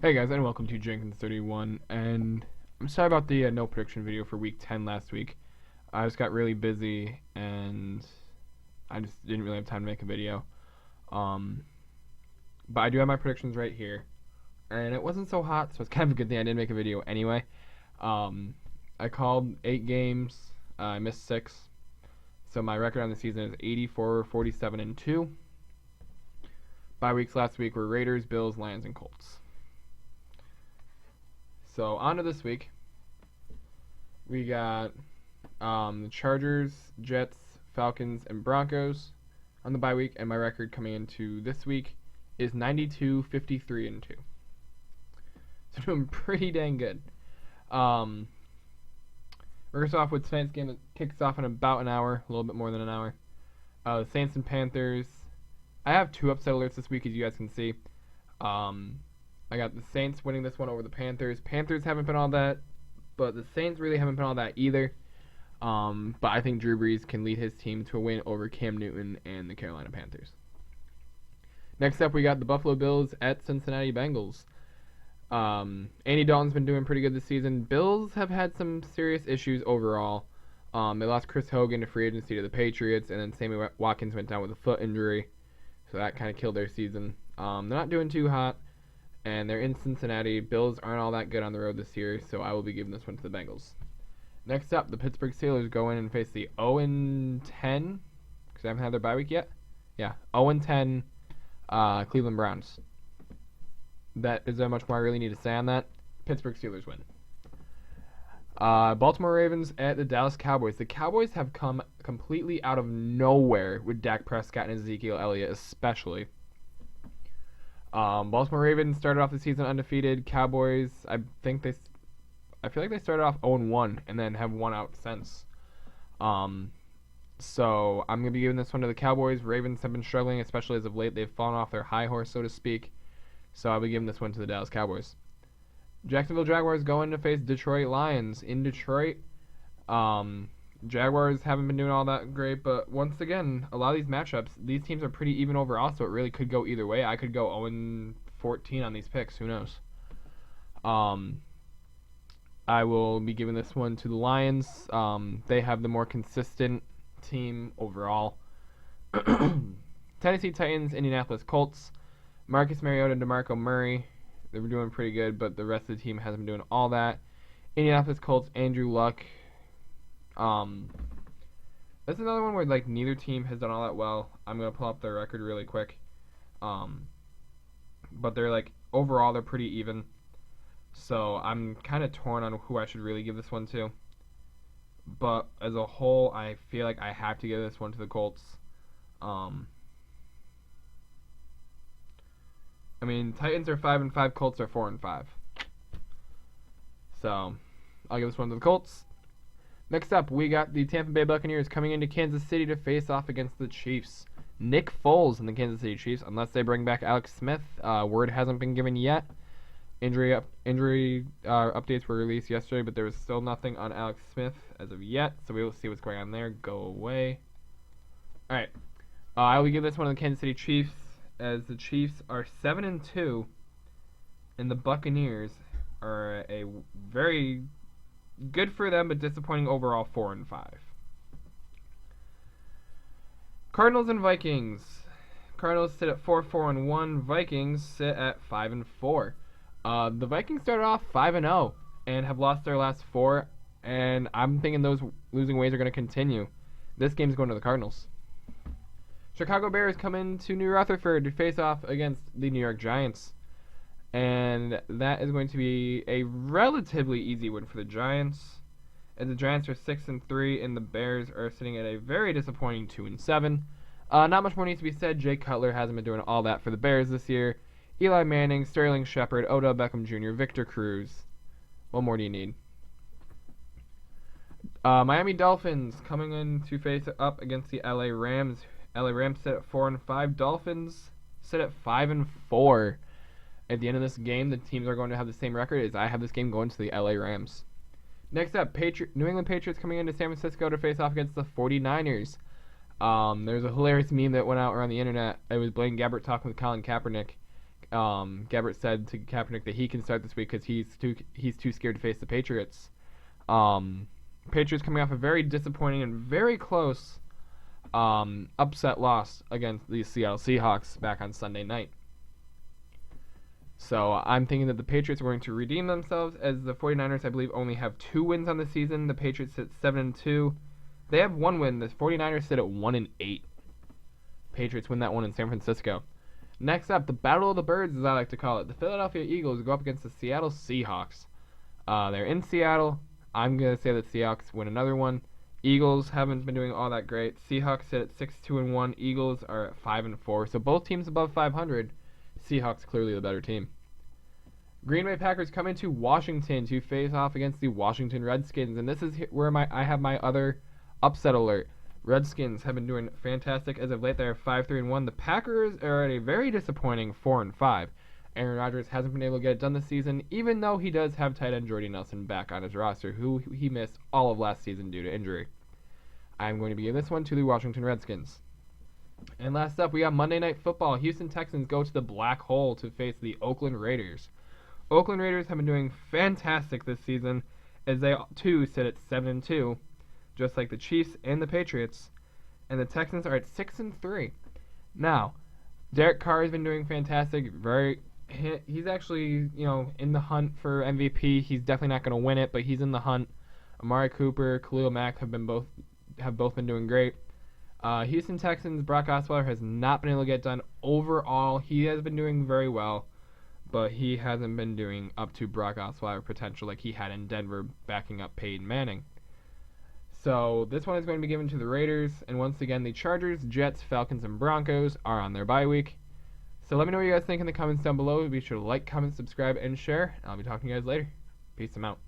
Hey guys, and welcome to Jenkins31. And I'm sorry about the no prediction video for week 10 last week. I just got really busy and I just didn't really have time to make a video. But I do have my predictions right here, and it wasn't so hot, so it's kind of a good thing I didn't make a video anyway. I called 8 games. I missed 6, so my record on the season is 84, 47, and 2. Bye weeks last week were Raiders, Bills, Lions, and Colts. So on to this week. We got the Chargers, Jets, Falcons, and Broncos on the bye week, and my record coming into this week is 92, 53, and 2. So doing pretty dang good. We're going to start off with tonight's game that kicks off in about an hour, a little bit more than an hour. The Saints and Panthers. I have 2 upset alerts this week, as you guys can see. I got the Saints winning this one over the Panthers. Panthers haven't been all that, but the Saints really haven't been all that either. But I think Drew Brees can lead his team to a win over Cam Newton and the Carolina Panthers. Next up, we got the Buffalo Bills at Cincinnati Bengals. Andy Dalton's been doing pretty good this season. Bills have had some serious issues overall. They lost Chris Hogan to free agency to the Patriots, and then Sammy Watkins went down with a foot injury, so that kind of killed their season. They're not doing too hot, and they're in Cincinnati. Bills aren't all that good on the road this year, so I will be giving this one to the Bengals. Next up, the Pittsburgh Steelers go in and face the 0-10, because they haven't had their bye week yet. Yeah, 0-10 Cleveland Browns. That is how much more I really need to say on that. Pittsburgh Steelers win. Baltimore Ravens at the Dallas Cowboys. The Cowboys have come completely out of nowhere with Dak Prescott and Ezekiel Elliott especially. Baltimore Ravens started off the season undefeated. Cowboys, I feel like they started off 0-1 and then have won out since. So I'm going to be giving this one to the Cowboys. Ravens have been struggling, especially as of late. They've fallen off their high horse, so to speak. So I'll be giving this one to the Dallas Cowboys. Jacksonville Jaguars going to face Detroit Lions in Detroit. Jaguars haven't been doing all that great, but once again, a lot of these matchups, these teams are pretty even overall, so it really could go either way. I could go 0-14 on these picks. Who knows? I will be giving this one to the Lions. They have the more consistent team overall. Tennessee Titans, Indianapolis Colts. Marcus Mariota and DeMarco Murray. They were doing pretty good, but the rest of the team hasn't been doing all that. Indianapolis Colts, Andrew Luck. That's another one where neither team has done all that well. I'm gonna pull up their record really quick. But they're overall they're pretty even. So I'm kind of torn on who I should really give this one to. But as a whole, I feel like I have to give this one to the Colts. Titans are 5-5, Colts are 4-5. So I'll give this one to the Colts. Next up, we got the Tampa Bay Buccaneers coming into Kansas City to face off against the Chiefs. Nick Foles and the Kansas City Chiefs, unless they bring back Alex Smith. Word hasn't been given yet. Injury updates were released yesterday, but there was still nothing on Alex Smith as of yet, so we will see what's going on there. Go away. All right. I will give this one to the Kansas City Chiefs, as the Chiefs are 7-2, and the Buccaneers are a very good for them, but disappointing overall 4-5. Cardinals and Vikings. Cardinals sit at 4-4-1. Vikings sit at 5-4. The Vikings started off 5-0 and have lost their last 4, and I'm thinking those losing ways are going to continue. This game's going to the Cardinals. Chicago Bears come into New Rutherford to face off against the New York Giants. And that is going to be a relatively easy win for the Giants, as the Giants are 6-3 and the Bears are sitting at a very disappointing 2-7. Not much more needs to be said. Jay Cutler hasn't been doing all that for the Bears this year. Eli Manning, Sterling Shepard, Odell Beckham Jr., Victor Cruz. What more do you need? Miami Dolphins coming in to face up against the LA Rams. LA Rams sit at 4-5. Dolphins sit at 5-4. At the end of this game, the teams are going to have the same record as I have this game going to the LA Rams. Next up, New England Patriots coming into San Francisco to face off against the 49ers. There's a hilarious meme that went out around the internet. It was Blaine Gabbert talking with Colin Kaepernick. Gabbert said to Kaepernick that he can start this week because he's too scared to face the Patriots. Patriots coming off a very disappointing and very close upset loss against the Seattle Seahawks back on Sunday night. So I'm thinking that the Patriots are going to redeem themselves, as the 49ers, I believe, only have 2 wins on the season. The Patriots sit 7-2. They have 1 win. The 49ers sit at 1-8. Patriots win that one in San Francisco. Next up, the Battle of the Birds, as I like to call it. The Philadelphia Eagles go up against the Seattle Seahawks. They're in Seattle. I'm going to say that Seahawks win another one. Eagles haven't been doing all that great. Seahawks sit at 6-2-1. Eagles are at 5-4. So both teams above 500. Seahawks clearly the better team. Green Bay Packers come into Washington to face off against the Washington Redskins, and this is where I have my other upset alert. Redskins have been doing fantastic as of late. They're 5-3-1. The Packers are at a very disappointing 4-5. Aaron Rodgers hasn't been able to get it done this season, even though he does have tight end Jordy Nelson back on his roster, who he missed all of last season due to injury. I'm going to be giving this one to the Washington Redskins. And last up, we got Monday Night Football. Houston Texans go to the Black Hole to face the Oakland Raiders. Oakland Raiders have been doing fantastic this season, as they too sit at 7-2, just like the Chiefs and the Patriots. And the Texans are at 6-3. Now, Derek Carr has been doing fantastic. He's actually, in the hunt for MVP. He's definitely not going to win it, but he's in the hunt. Amari Cooper, Khalil Mack have both been doing great. Houston Texans, Brock Osweiler has not been able to get done overall. He has been doing very well, but he hasn't been doing up to Brock Osweiler potential like he had in Denver, backing up Peyton Manning. So this one is going to be given to the Raiders, and once again, the Chargers, Jets, Falcons, and Broncos are on their bye week. So let me know what you guys think in the comments down below. Be sure to like, comment, subscribe, and share. I'll be talking to you guys later. Peace out.